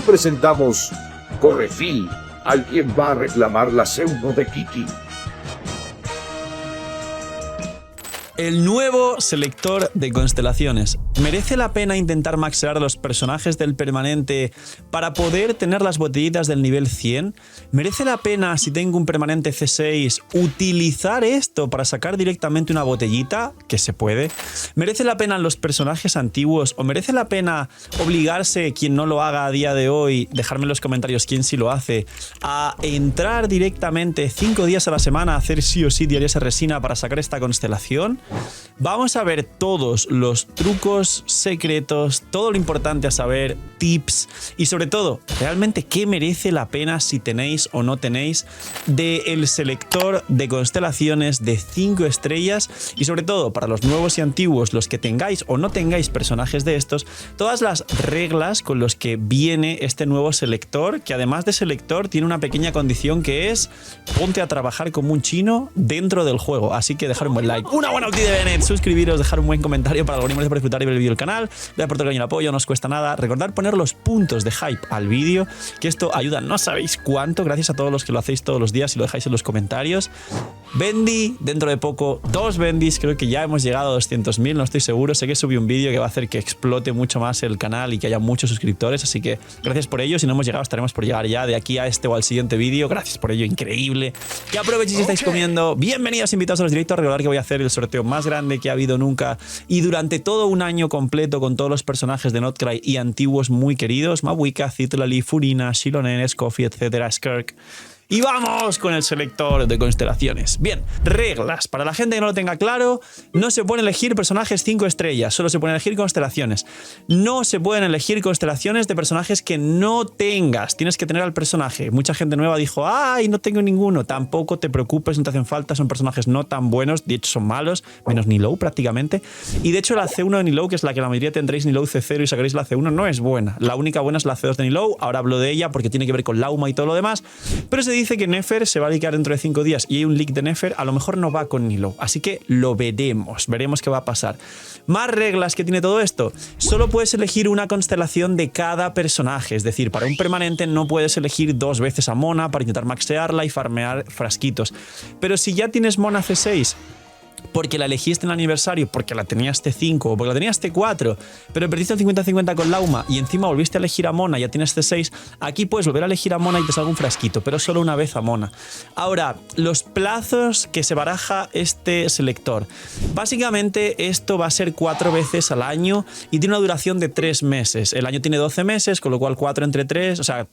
presentamos Correfil. Alguien va a reclamar la pseudo de Kiki. El nuevo selector de constelaciones. ¿Merece la pena intentar maxear a los personajes del permanente para poder tener las botellitas del nivel 100? ¿Merece la pena, si tengo un permanente C6, utilizar esto para sacar directamente una botellita? Que se puede. ¿Merece la pena los personajes antiguos? ¿O merece la pena obligarse, quien no lo haga a día de hoy, dejarme en los comentarios quién sí lo hace, a entrar directamente 5 días a la semana a hacer sí o sí diarios a resina para sacar esta constelación? Vamos a ver todos los trucos, secretos, todo lo importante a saber, tips y sobre todo, realmente qué merece la pena si tenéis o no tenéis del selector de constelaciones de 5 estrellas y sobre todo para los nuevos y antiguos, los que tengáis o no tengáis personajes de estos, todas las reglas con los que viene este nuevo selector, que además de selector tiene una pequeña condición que es ponte a trabajar como un chino dentro del juego, así que dejar un buen like, una buena de Bennett, suscribiros, dejar un buen comentario para algoritmos por disfrutar y ver el vídeo del canal, dar por todo el cariño y el apoyo, no os cuesta nada, recordad poner los puntos de hype al vídeo, que esto ayuda no sabéis cuánto, gracias a todos los que lo hacéis todos los días y lo dejáis en los comentarios. Bendy, dentro de poco, 2 Bendis, creo que ya hemos llegado a 200.000, no estoy seguro, sé que subí un vídeo que va a hacer que explote mucho más el canal y que haya muchos suscriptores, así que gracias por ello, si no hemos llegado estaremos por llegar ya de aquí a este o al siguiente vídeo, gracias por ello, increíble, que aprovechéis si estáis comiendo, bienvenidos invitados a los directos, recordad que voy a hacer el sorteo más grande que ha habido nunca y durante todo un año completo con todos los personajes de Notcry y antiguos muy queridos, Mabuika, Citlali, Furina, Shilonen, Scoffy, etcétera, Skirk. Y vamos con el selector de constelaciones. Bien, reglas. Para la gente que no lo tenga claro, no se pueden elegir personajes 5 estrellas, solo se pueden elegir constelaciones. No se pueden elegir constelaciones de personajes que no tengas. Tienes que tener al personaje. Mucha gente nueva dijo, ¡ay, no tengo ninguno! Tampoco te preocupes, no te hacen falta, son personajes no tan buenos, de hecho son malos, menos Nilou prácticamente. Y de hecho la C1 de Nilou, que es la que la mayoría tendréis Nilou C0 y sacaréis la C1, no es buena. La única buena es la C2 de Nilou, ahora hablo de ella porque tiene que ver con Lauma y todo lo demás, pero se dice que Nefer se va a liquear dentro de 5 días y hay un leak de Nefer, a lo mejor no va con Nilou, así que lo veremos qué va a pasar. Más reglas que tiene todo esto, solo puedes elegir una constelación de cada personaje, es decir, para un permanente no puedes elegir 2 veces a Mona para intentar maxearla y farmear frasquitos, pero si ya tienes Mona C6 porque la elegiste en el aniversario, porque la tenías T5 o porque la tenías T4, pero perdiste el 50-50 con Lauma y encima volviste a elegir a Mona y ya tienes T6, aquí puedes volver a elegir a Mona y te salga un frasquito, pero solo una vez a Mona. Ahora, los plazos que se baraja este selector. Básicamente esto va a ser 4 veces al año y tiene una duración de 3 meses. El año tiene 12 meses, con lo cual 4 entre 3, o sea,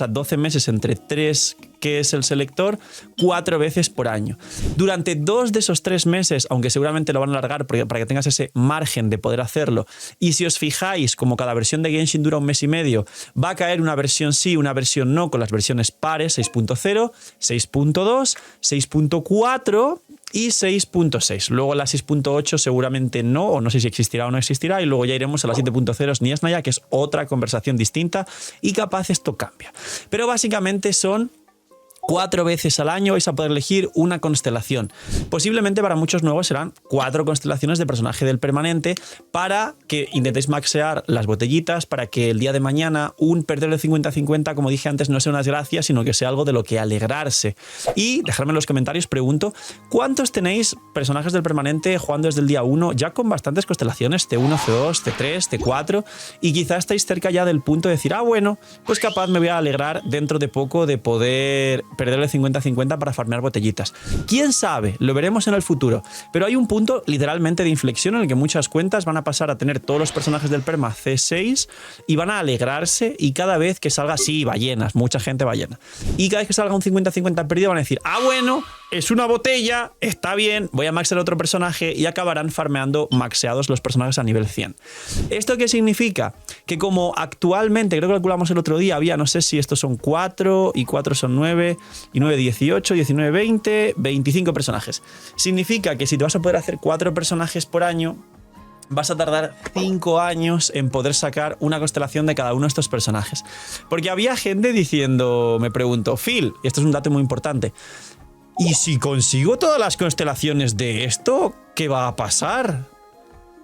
12 meses entre 3 que es el selector, 4 veces por año. Durante 2 de esos 3 meses, aunque seguramente lo van a alargar para que tengas ese margen de poder hacerlo, y si os fijáis, como cada versión de Genshin dura 1 mes y medio, va a caer una versión sí, una versión no, con las versiones pares 6.0, 6.2, 6.4 y 6.6. Luego la 6.8 seguramente no, o no sé si existirá o no existirá, y luego ya iremos a la 7.0 Niesnaya, que es otra conversación distinta, y capaz esto cambia. Pero básicamente son 4 veces al año vais a poder elegir una constelación. Posiblemente para muchos nuevos serán 4 constelaciones de personaje del permanente para que intentéis maxear las botellitas, para que el día de mañana un perder el 50-50, como dije antes, no sea una desgracia, sino que sea algo de lo que alegrarse. Y dejadme en los comentarios, pregunto, ¿cuántos tenéis personajes del permanente jugando desde el día 1 ya con bastantes constelaciones, T1, C2, T3, T4, y quizá estáis cerca ya del punto de decir, ah, bueno, pues capaz me voy a alegrar dentro de poco de poder perder el 50-50 para farmear botellitas. ¿Quién sabe? Lo veremos en el futuro. Pero hay un punto literalmente de inflexión en el que muchas cuentas van a pasar a tener todos los personajes del perma C6 y van a alegrarse, y cada vez que salga, sí, ballenas, mucha gente ballena. Y cada vez que salga un 50-50 perdido van a decir, ah, bueno, es una botella, está bien, voy a maxear otro personaje, y acabarán farmeando maxeados los personajes a nivel 100. ¿Esto qué significa? Que como actualmente, creo que calculamos el otro día, había, no sé si estos son 4 y 4 son 9 y 9, 18, 19, 20, 25 personajes. Significa que si te vas a poder hacer 4 personajes por año, vas a tardar 5 años en poder sacar una constelación de cada uno de estos personajes. Porque había gente diciendo, me pregunto, Phil, y esto es un dato muy importante, ¿y si consigo todas las constelaciones de esto, qué va a pasar?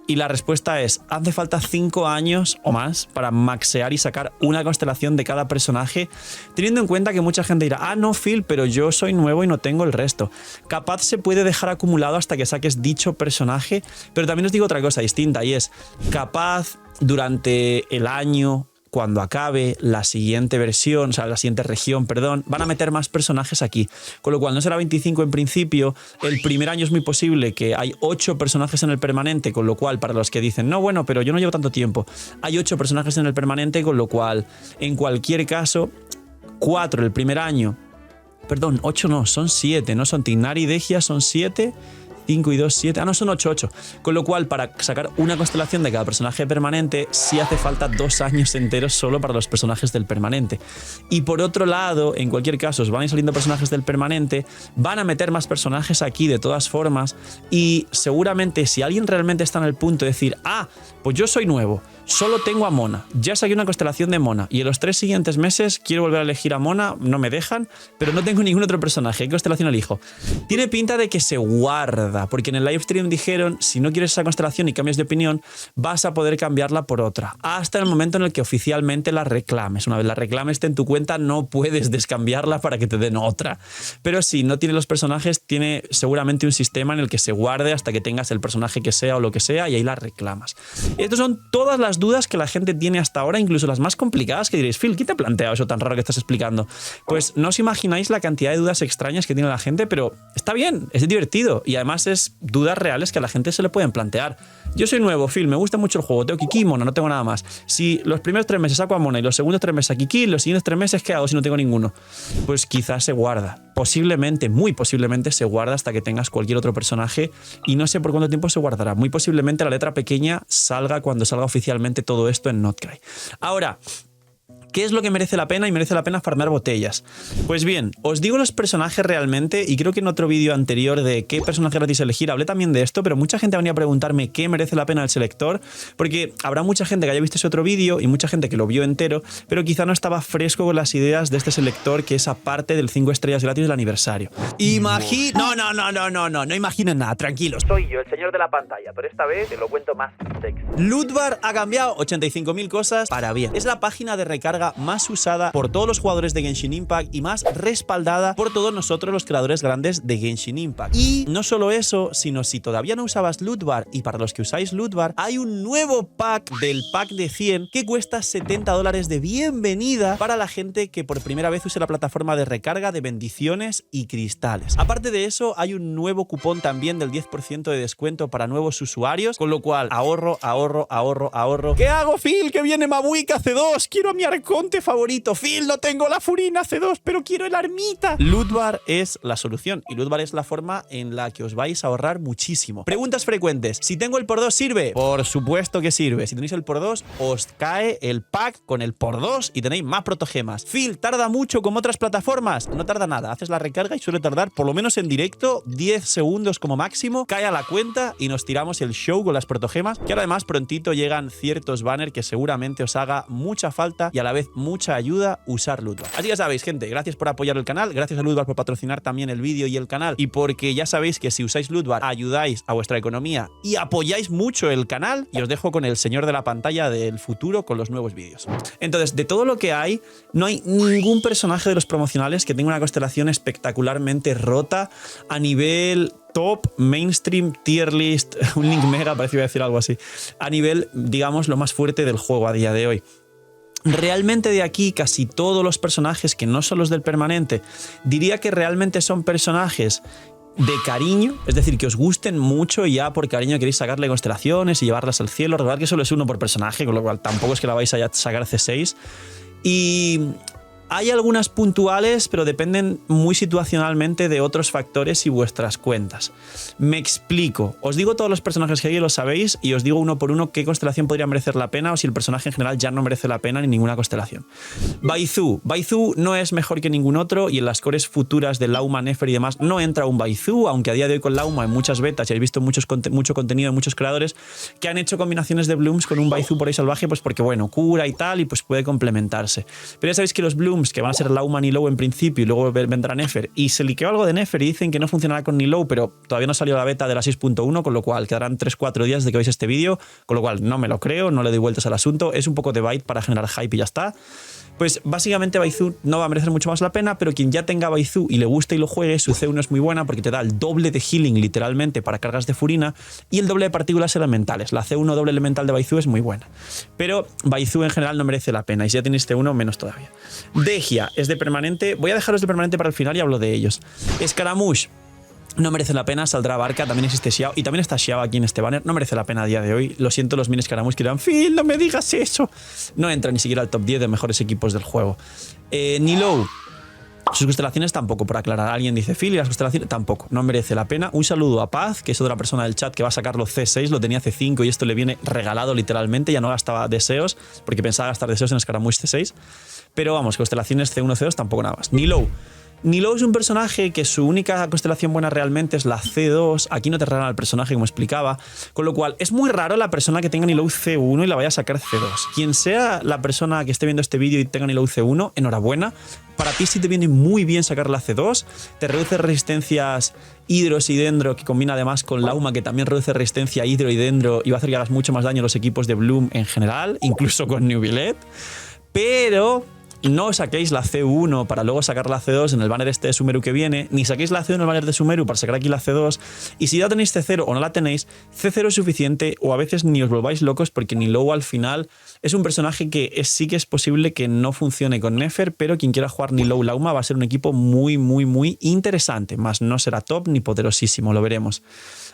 Y la respuesta es, hace falta 5 años o más para maxear y sacar una constelación de cada personaje, teniendo en cuenta que mucha gente dirá, ah, no, Phil, pero yo soy nuevo y no tengo el resto. Capaz se puede dejar acumulado hasta que saques dicho personaje, pero también os digo otra cosa distinta, y es, capaz durante el año, cuando acabe la siguiente versión, o sea, la siguiente región, perdón, van a meter más personajes aquí. Con lo cual no será 25 en principio. El primer año es muy posible que hay 8 personajes en el permanente, con lo cual, para los que dicen, no, bueno, pero yo no llevo tanto tiempo, hay 8 personajes en el permanente, con lo cual, en cualquier caso, 4 el primer año. Perdón, 8 no, son 7, no son Tignari y Degia, son 7. 5 y 2, 7. Ah, no, son 8. Con lo cual, para sacar una constelación de cada personaje permanente, sí hace falta 2 años enteros solo para los personajes del permanente. Y por otro lado, en cualquier caso, os van a ir saliendo personajes del permanente, van a meter más personajes aquí de todas formas, y seguramente si alguien realmente está en el punto de decir, ah, pues yo soy nuevo, solo tengo a Mona, ya saqué una constelación de Mona, y en los 3 siguientes meses quiero volver a elegir a Mona, no me dejan, pero no tengo ningún otro personaje, ¿qué constelación elijo? Tiene pinta de que se guarda, porque en el livestream dijeron, si no quieres esa constelación y cambias de opinión, vas a poder cambiarla por otra, hasta el momento en el que oficialmente la reclames. Una vez la reclames en tu cuenta, no puedes descambiarla para que te den otra. Pero si no tiene los personajes, tiene seguramente un sistema en el que se guarde hasta que tengas el personaje que sea o lo que sea, y ahí la reclamas. Estas son todas las dudas que la gente tiene hasta ahora, incluso las más complicadas, que diréis, Phil, ¿qué te ha planteado eso tan raro que estás explicando? Pues no os imagináis la cantidad de dudas extrañas que tiene la gente, pero está bien, es divertido, y además es dudas reales que a la gente se le pueden plantear. Yo soy nuevo, Phil, me gusta mucho el juego, tengo Kiki y Mona, no tengo nada más. Si los primeros 3 meses saco a Mona y los segundos 3 meses a Kiki, los siguientes 3 meses, ¿qué hago si no tengo ninguno? Pues quizás se guarda. Posiblemente, muy posiblemente se guarda hasta que tengas cualquier otro personaje, y no sé por cuánto tiempo se guardará. Muy posiblemente la letra pequeña salga cuando salga oficialmente todo esto en Notcry. Ahora, ¿qué es lo que merece la pena? Y merece la pena farmear botellas. Pues bien, os digo los personajes realmente, y creo que en otro vídeo anterior de qué personaje gratis elegir hablé también de esto, pero mucha gente venía a preguntarme qué merece la pena el selector, porque habrá mucha gente que haya visto ese otro vídeo y mucha gente que lo vio entero, pero quizá no estaba fresco con las ideas de este selector, que es aparte del 5 estrellas gratis del aniversario. No imaginen nada, tranquilos. Soy yo, el señor de la pantalla, pero esta vez te lo cuento más sexy. Lootbar ha cambiado 85.000 cosas para bien. Es la página de recarga más usada por todos los jugadores de Genshin Impact y más respaldada por todos nosotros los creadores grandes de Genshin Impact. Y no solo eso, sino si todavía no usabas Lootbar, y para los que usáis Lootbar, hay un nuevo pack del pack de 100 que cuesta $70 de bienvenida para la gente que por primera vez use la plataforma de recarga de bendiciones y cristales. Aparte de eso, hay un nuevo cupón también del 10% de descuento para nuevos usuarios, con lo cual ahorro. ¿Qué hago, Phil? Que viene Mabuika C2, quiero a mi arconte favorito. Phil, no tengo la Furina C2, pero quiero el Armita. Lootbar es la solución, y Lootbar es la forma en la que os vais a ahorrar muchísimo. Preguntas frecuentes: si tengo el por 2, ¿sirve? Por supuesto que sirve. Si tenéis el por 2, os cae el pack con el por 2 y tenéis más protogemas. Phil, ¿tarda mucho como otras plataformas? No tarda nada, haces la recarga y suele tardar, por lo menos en directo, 10 segundos como máximo, cae a la cuenta y nos tiramos el show con las protogemas, que ahora además prontito llegan ciertos banners que seguramente os haga mucha falta y a la vez mucha ayuda usar Lootbar. Así que ya sabéis, gente, gracias por apoyar el canal, gracias a Lootbar por patrocinar también el vídeo y el canal, y porque ya sabéis que si usáis Lootbar ayudáis a vuestra economía y apoyáis mucho el canal, y os dejo con el señor de la pantalla del futuro con los nuevos vídeos. Entonces, de todo lo que hay, no hay ningún personaje de los promocionales que tenga una constelación espectacularmente rota a nivel top, mainstream, tier list, un link mega, parece que iba a decir algo así, a nivel, digamos, lo más fuerte del juego a día de hoy. Realmente de aquí casi todos los personajes que no son los del permanente, diría que realmente son personajes de cariño, es decir, que os gusten mucho y ya por cariño queréis sacarle constelaciones y llevarlas al cielo. Recordad que solo es uno por personaje, con lo cual tampoco es que la vais a sacar C6. Y hay algunas puntuales, pero dependen muy situacionalmente de otros factores y vuestras cuentas. Me explico. Os digo todos los personajes que hay, lo sabéis, y os digo uno por uno qué constelación podría merecer la pena o si el personaje en general ya no merece la pena ni ninguna constelación. Baizu. Baizu no es mejor que ningún otro, y en las cores futuras de Lauma, Nefer y demás no entra un Baizu, aunque a día de hoy con Lauma en muchas betas y habéis visto mucho contenido de muchos creadores que han hecho combinaciones de blooms con un Baizu por ahí salvaje, pues porque bueno, cura y tal, y pues puede complementarse. Pero ya sabéis que los blooms Blooms, que van a ser Lauma, Nilow en principio, y luego vendrá Nefer. Y se liqueó algo de Nefer y dicen que no funcionará con Nilow, pero todavía no salió la beta de la 6.1, con lo cual quedarán 3-4 días de que veáis este vídeo, con lo cual no me lo creo, no le doy vueltas al asunto, es un poco de bait para generar hype y ya está. Pues básicamente Baizhu no va a merecer mucho más la pena, pero quien ya tenga Baizhu y le guste y lo juegue, su C1 es muy buena porque te da el doble de healing literalmente para cargas de Furina y el doble de partículas elementales. La C1 doble elemental de Baizhu es muy buena, pero Baizhu en general no merece la pena y si ya tenéis C1 menos todavía. Dehya es de permanente, voy a dejaros de permanente para el final y hablo de ellos. Scaramouche no merece la pena, saldrá Barca, también existe Xiao y también está Xiao aquí en este banner, no merece la pena a día de hoy. Lo siento los mini Scaramouche que dirán, Phil, no me digas eso. No entra ni siquiera al top 10 de mejores equipos del juego. Nilow, sus constelaciones tampoco, por aclarar. Alguien dice, Phil, y las constelaciones tampoco, no merece la pena. Un saludo a Paz, que es otra persona del chat que va a sacar los C6, lo tenía C5 y esto le viene regalado literalmente, ya no gastaba deseos, porque pensaba gastar deseos en Scaramouche C6. Pero vamos, constelaciones C1, C2 tampoco nada más. Nilow es un personaje que su única constelación buena realmente es la C2. Aquí no te regalan al personaje, como explicaba. Con lo cual, es muy raro la persona que tenga Nilow C1 y la vaya a sacar C2. Quien sea la persona que esté viendo este vídeo y tenga Nilow C1, enhorabuena. Para ti sí te viene muy bien sacar la C2. Te reduce resistencias Hidros y Dendro, que combina además con Lauma, que también reduce resistencia Hidro y Dendro y va a hacer que hagas mucho más daño a los equipos de Bloom en general, incluso con Nubilet. Pero no saquéis la C1 para luego sacar la C2 en el banner este de Sumeru que viene, ni saquéis la C1 en el banner de Sumeru para sacar aquí la C2, y si ya tenéis C0 o no la tenéis, C0 es suficiente o a veces ni os volváis locos porque Nilow al final es un personaje que sí que es posible que no funcione con Nefer, pero quien quiera jugar Nilow Lauma va a ser un equipo muy, muy, muy interesante, más no será top ni poderosísimo, lo veremos.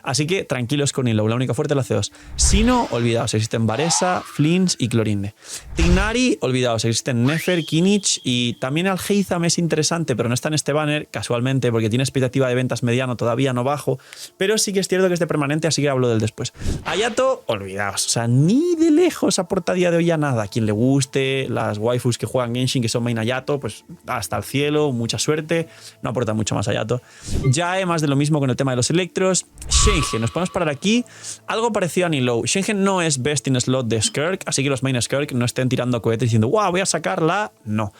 Así que tranquilos con Nilow, la única fuerte es la C2. Si no, olvidaos, existen Varesa, Flinch y Clorinde. Tignari, olvidaos, existen Nefer, Kinich y también Algeizam es interesante, pero no está en este banner, casualmente, porque tiene expectativa de ventas mediano, todavía no bajo, pero sí que es cierto que es de permanente, así que hablo del después. Hayato, olvidaos, o sea, ni de lejos aporta a día de hoy a nada. A quien le guste, las waifus que juegan Genshin, que son main Hayato, pues hasta el cielo, mucha suerte, no aporta mucho más Hayato. Yae, más de lo mismo con el tema de los electros. Shenhe, nos podemos parar aquí, algo parecido a Nilow. Shenhe no es best in slot de Skirk, así que los main Skirk no estén tirando cohetes diciendo, wow, voy a sacarla, no.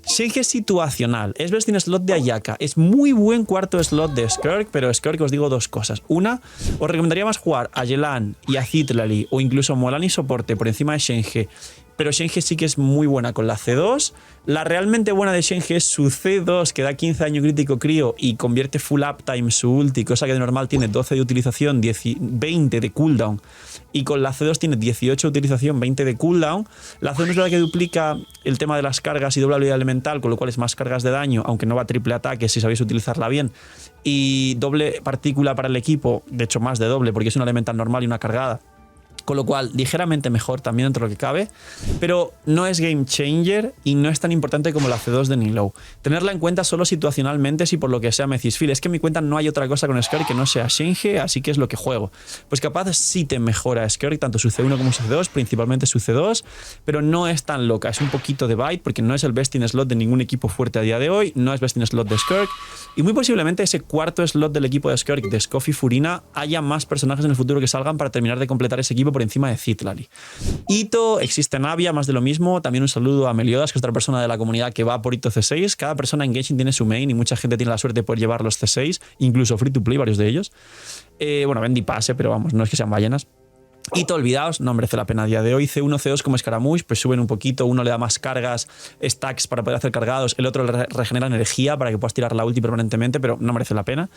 Shenhe es situacional, es best in slot de Ayaka, es muy buen cuarto slot de Skirk, pero Skirk os digo dos cosas. Una, os recomendaría más jugar a Yelan y a Citlali o incluso Molan y soporte por encima de Shenhe, pero Shenhe sí que es muy buena con la C2. La realmente buena de Shenhe es su C2, que da 15 daño crítico crío y convierte full uptime su ulti, cosa que de normal tiene 12 de utilización, 20 de cooldown. Y con la C2 tiene 18 de utilización, 20 de cooldown. La C1 es verdad que duplica el tema de las cargas y doble habilidad elemental, con lo cual es más cargas de daño, aunque no va a triple ataque si sabéis utilizarla bien. Y doble partícula para el equipo, de hecho más de doble, porque es una elemental normal y una cargada. Con lo cual, ligeramente mejor también dentro de lo que cabe, pero no es game changer y no es tan importante como la C2 de Nilow. Tenerla en cuenta solo situacionalmente si por lo que sea me decís, Phil, es que en mi cuenta no hay otra cosa con Skirk que no sea Shenhe, así que es lo que juego. Pues capaz sí te mejora Skirk, tanto su C1 como su C2, principalmente su C2, pero no es tan loca, es un poquito de bait porque no es el best in slot de ningún equipo fuerte a día de hoy, no es best in slot de Skirk, y muy posiblemente ese cuarto slot del equipo de Skirk, de Scoff y Furina, haya más personajes en el futuro que salgan para terminar de completar ese equipo por encima de Citlali. Ito, existe Navia, más de lo mismo. También un saludo a Meliodas, que es otra persona de la comunidad que va por Ito C6. Cada persona en Genshin tiene su main y mucha gente tiene la suerte de poder llevar los C6, incluso free to play, varios de ellos. Bueno, Bendy pase, pero vamos, no es que sean ballenas. Ito, olvidaos, no merece la pena a día de hoy. C1, C2 como Scaramouche, pues suben un poquito. Uno le da más cargas, stacks para poder hacer cargados. El otro le regenera energía para que puedas tirar la ulti permanentemente, pero no merece la pena.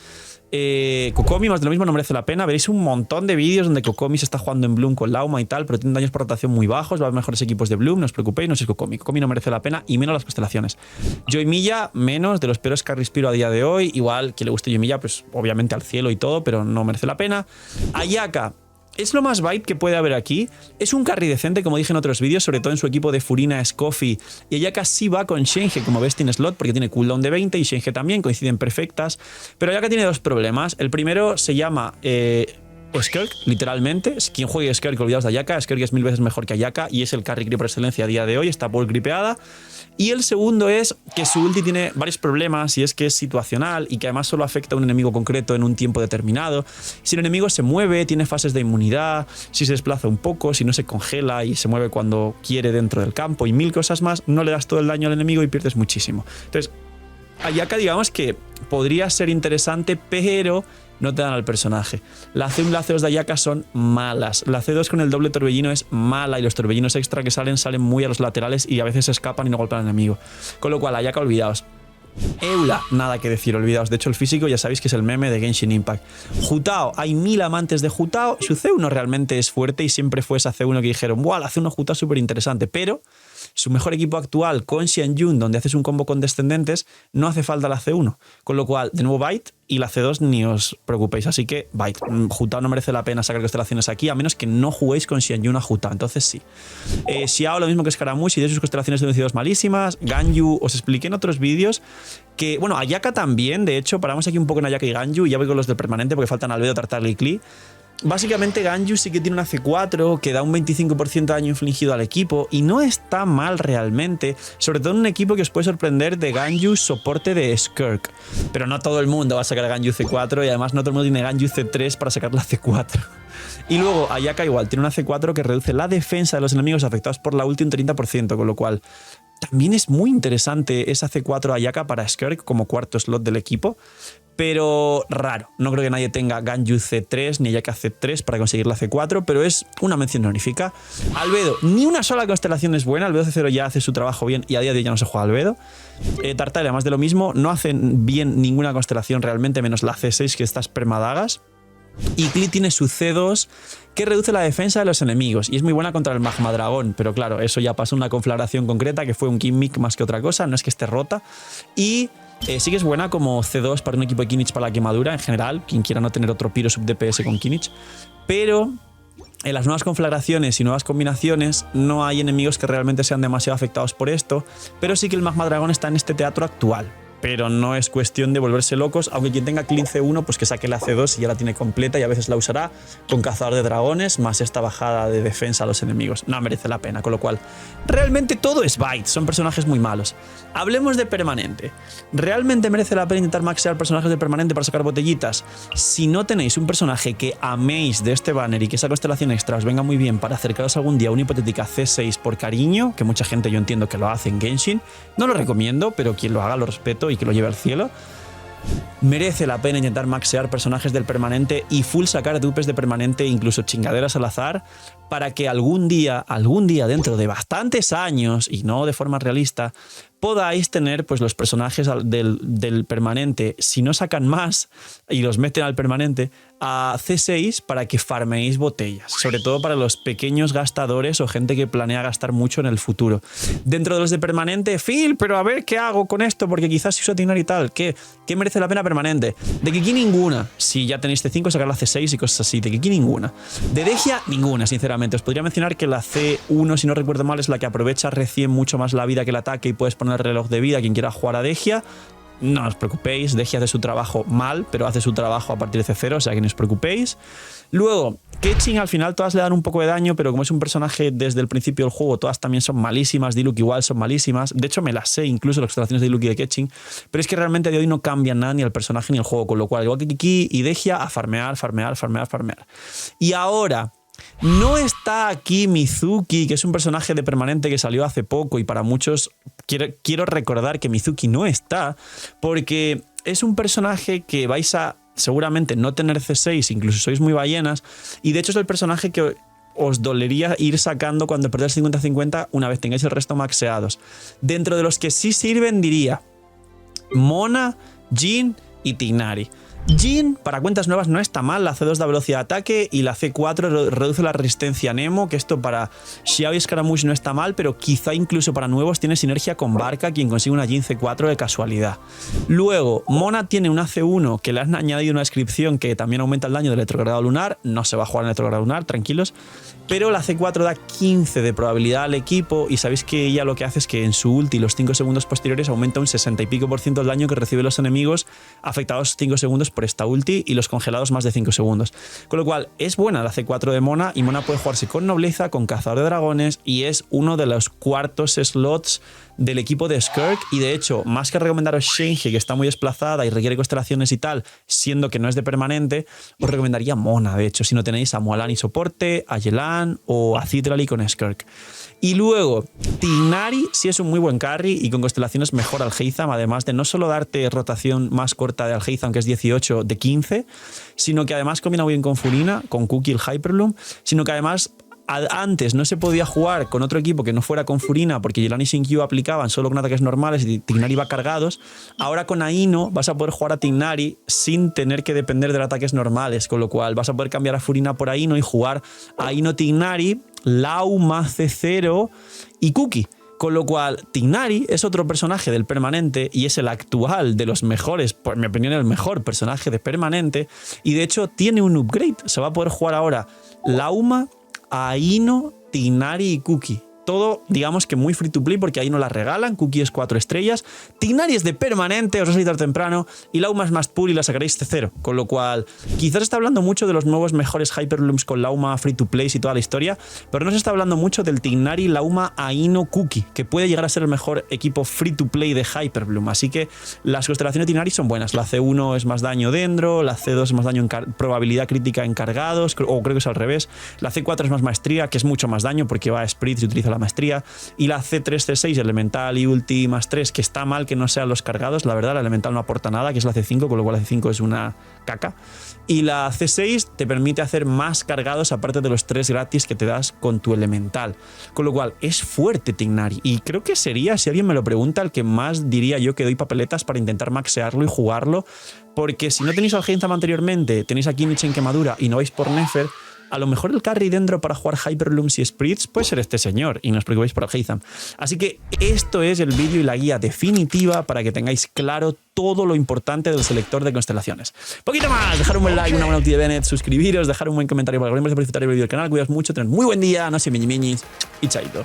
Kokomi, más de lo mismo, no merece la pena. Veréis un montón de vídeos donde Kokomi se está jugando en Bloom con Lauma y tal, pero tiene daños por rotación muy bajos. Va a haber mejores equipos de Bloom, no os preocupéis, no es Kokomi. Kokomi no merece la pena y menos las constelaciones. Yoimiya, menos, de los peores carries Piro a día de hoy. Igual, que le guste Yoimiya, pues obviamente al cielo y todo, pero no merece la pena. Ayaka es lo más vibe que puede haber aquí. Es un carry decente, como dije en otros vídeos, sobre todo en su equipo de Furina, Scoffy. Y Ayaka sí va con Shenhe como best in slot, porque tiene cooldown de 20 y Shenhe también, coinciden perfectas. Pero Ayaka tiene dos problemas. El primero se llama Skirk, literalmente. Quien juegue Skirk, olvidaos de Ayaka. Skirk es 1000 veces mejor que Ayaka y es el carry creep por excelencia a día de hoy. Está por gripeada. Y el segundo es que su ulti tiene varios problemas y es que es situacional y que además solo afecta a un enemigo concreto en un tiempo determinado. Si el enemigo se mueve, tiene fases de inmunidad, si se desplaza un poco, si no se congela y se mueve cuando quiere dentro del campo y 1000 cosas más, no le das todo el daño al enemigo y pierdes muchísimo. Entonces, Ayaka digamos que podría ser interesante, pero no te dan al personaje. La C1 y la C2 de Ayaka son malas. La C2 con el doble torbellino es mala y los torbellinos extra que salen muy a los laterales y a veces se escapan y no golpean al enemigo. Con lo cual, Ayaka, olvidaos. Eula, nada que decir, olvidaos. De hecho, el físico ya sabéis que es el meme de Genshin Impact. Jutao, hay 1000 amantes de Jutao. Su C1 realmente es fuerte y siempre fue esa C1 que dijeron, ¡buah, la C1 Jutao es súper interesante! Pero su mejor equipo actual, con Xianyun, donde haces un combo con descendentes, no hace falta la C1. Con lo cual, de nuevo Byte y la C2 ni os preocupéis. Así que Byte, Jutao no merece la pena sacar constelaciones aquí, a menos que no juguéis con Xianyun a Jutao. Entonces sí. Xiao, lo mismo que Scaramouche, y de sus constelaciones de velocidades malísimas. Ganyu, os expliqué en otros vídeos que, bueno, Ayaka también, de hecho, paramos aquí un poco en Ayaka y Ganyu, y ya voy con los del permanente porque faltan Albedo, Tartaglia y Klee. Básicamente Ganyu sí que tiene una C4 que da un 25% de daño infligido al equipo y no está mal realmente, sobre todo en un equipo que os puede sorprender de Ganyu soporte de Skirk. Pero no todo el mundo va a sacar Ganyu C4 y además no todo el mundo tiene Ganyu C3 para sacar la C4. Y luego Ayaka igual tiene una C4 que reduce la defensa de los enemigos afectados por la ulti un 30%, con lo cual también es muy interesante esa C4 Ayaka para Skirk como cuarto slot del equipo. Pero raro, no creo que nadie tenga Ganyu C3 ni Ayaka C3 para conseguir la C4, pero es una mención honorífica. Albedo, ni una sola constelación es buena, Albedo C0 ya hace su trabajo bien y a día de hoy ya no se juega Albedo. Tartaglia, más de lo mismo, no hacen bien ninguna constelación realmente, menos la C6 que está permadagas. Y Klee tiene su C2 que reduce la defensa de los enemigos y es muy buena contra el Magma Dragón, pero claro, eso ya pasó una conflagración concreta que fue un gimmick más que otra cosa, no es que esté rota. Y sí que es buena como C2 para un equipo de Kinnich para la quemadura en general, quien quiera no tener otro Pyro sub DPS con Kinnich, pero en las nuevas conflagraciones y nuevas combinaciones no hay enemigos que realmente sean demasiado afectados por esto, pero sí que el Magma Dragón está en este teatro actual. Pero no es cuestión de volverse locos, aunque quien tenga Clean C1 pues que saque la C2 y ya la tiene completa y a veces la usará con cazador de dragones más esta bajada de defensa a los enemigos. No merece la pena, con lo cual realmente todo es Byte, son personajes muy malos. Hablemos de permanente. ¿Realmente merece la pena intentar maxear personajes de permanente para sacar botellitas? Si no tenéis un personaje que améis de este banner y que esa constelación extra os venga muy bien para acercaros algún día a una hipotética C6 por cariño, que mucha gente yo entiendo que lo hace en Genshin, no lo recomiendo, pero quien lo haga lo respeto y que lo lleve al cielo. Merece la pena intentar maxear personajes del permanente y full sacar dupes de permanente, incluso chingaderas al azar, para que algún día dentro de bastantes años, y no de forma realista, podáis tener pues los personajes del permanente, si no sacan más y los meten al permanente, a C6 para que farmeéis botellas, sobre todo para los pequeños gastadores o gente que planea gastar mucho en el futuro. Dentro de los de permanente, Phil, pero a ver qué hago con esto, porque quizás si uso Atinar y tal, ¿qué merece la pena permanente? De Kiki ninguna, si ya tenéis C5 sacar la C6 y cosas así, de Kiki ninguna. De Dehya ninguna, sinceramente. Os podría mencionar que la C1, si no recuerdo mal, es la que aprovecha recién mucho más la vida que el ataque y puedes poner el reloj de vida a quien quiera jugar a Dehya. No os preocupéis, Dehya hace su trabajo mal, pero hace su trabajo a partir de C0, o sea que no os preocupéis. Luego, Keqing al final todas le dan un poco de daño, pero como es un personaje desde el principio del juego, todas también son malísimas, Diluc igual son malísimas. De hecho, me las sé, incluso las constelaciones de Diluc y de Keqing, pero es que realmente de hoy no cambian nada ni el personaje ni el juego, con lo cual, igual que Kiki y Dehya, a farmear. Y ahora, no está aquí Mizuki, que es un personaje de permanente que salió hace poco y para muchos quiero recordar que Mizuki no está porque es un personaje que vais a seguramente no tener C6, incluso sois muy ballenas, y de hecho es el personaje que os dolería ir sacando cuando perdéis 50-50 una vez tengáis el resto maxeados. Dentro de los que sí sirven diría Mona, Jhin y Tighnari. Jhin, para cuentas nuevas no está mal, la C2 da velocidad de ataque y la C4 reduce la resistencia a Nemo, que esto para Xiao y Scaramouche no está mal, pero quizá incluso para nuevos tiene sinergia con Barca, quien consigue una Jhin C4 de casualidad. Luego, Mona tiene una C1 que le han añadido una descripción que también aumenta el daño del retrogrado lunar, no se va a jugar en el retrogrado lunar, tranquilos, pero la C4 da 15 de probabilidad al equipo y sabéis que ella lo que hace es que en su ulti los 5 segundos posteriores aumenta un 60 y pico % el daño que reciben los enemigos afectados 5 segundos segundos por esta ulti y los congelados más de 5 segundos. Con lo cual es buena la C4 de Mona y Mona puede jugarse con nobleza, con cazador de dragones y es uno de los cuartos slots del equipo de Skirk y de hecho, más que recomendaros Shenhe, que está muy desplazada y requiere constelaciones y tal, siendo que no es de permanente, os recomendaría Mona, de hecho, si no tenéis a Mualani soporte, a Yelan o a Citrali con Skirk. Y luego, Tignari sí es un muy buen carry y con constelaciones mejor al Heizam, además de no solo darte rotación más corta de al Heizam, que es 18 de 15, sino que además combina muy bien con Furina, con Cookie el Hyperloom, sino que además antes no se podía jugar con otro equipo que no fuera con Furina porque Yelan y Xingqiu aplicaban solo con ataques normales y Tignari va cargados. Ahora con Aino vas a poder jugar a Tignari sin tener que depender de ataques normales, con lo cual vas a poder cambiar a Furina por Aino y jugar Aino Tignari, Lauma, C0 y Cookie. Con lo cual, Tignari es otro personaje del permanente y es el actual de los mejores, por mi opinión, el mejor personaje de permanente. Y de hecho tiene un upgrade. Se va a poder jugar ahora Lauma, Aino, Tignari y Cookie. Todo, digamos que muy free to play porque ahí no la regalan. Cookie es 4 estrellas. Tignari es de permanente, os va a salir temprano. Y Lauma es más pool y la sacaréis C0. Con lo cual, quizás está hablando mucho de los nuevos mejores Hyperlooms con Lauma, free to play y toda la historia. Pero no se está hablando mucho del Tignari, Lauma, Aino, Cookie, que puede llegar a ser el mejor equipo free to play de Hyperbloom. Así que las constelaciones de Tignari son buenas. La C1 es más daño dentro, la C2 es más daño en probabilidad crítica en cargados, o creo que es al revés. La C4 es más maestría, que es mucho más daño porque va a Spirit y utiliza la maestría, y la C3, C6, elemental y ulti más 3, que está mal que no sean los cargados, la verdad, la elemental no aporta nada, que es la C5, con lo cual la C5 es una caca, y la C6 te permite hacer más cargados aparte de los 3 gratis que te das con tu elemental, con lo cual es fuerte Tignari, y creo que sería, si alguien me lo pregunta, el que más diría yo que doy papeletas para intentar maxearlo y jugarlo, porque si no tenéis al Heizam anteriormente, tenéis a Kimmich en quemadura y no vais por Nefer, a lo mejor el carry dentro para jugar Hyperlooms y Spirits puede ser este señor y no os preocupéis por el Heizam. Así que esto es el vídeo y la guía definitiva para que tengáis claro todo lo importante del selector de constelaciones. Poquito más, dejar un buen like, una buena ulti de Bennett, suscribiros, dejar un buen comentario para que no disfrutar el vídeo del canal. Cuidaos mucho, tened muy buen día, no se miñis y chaito.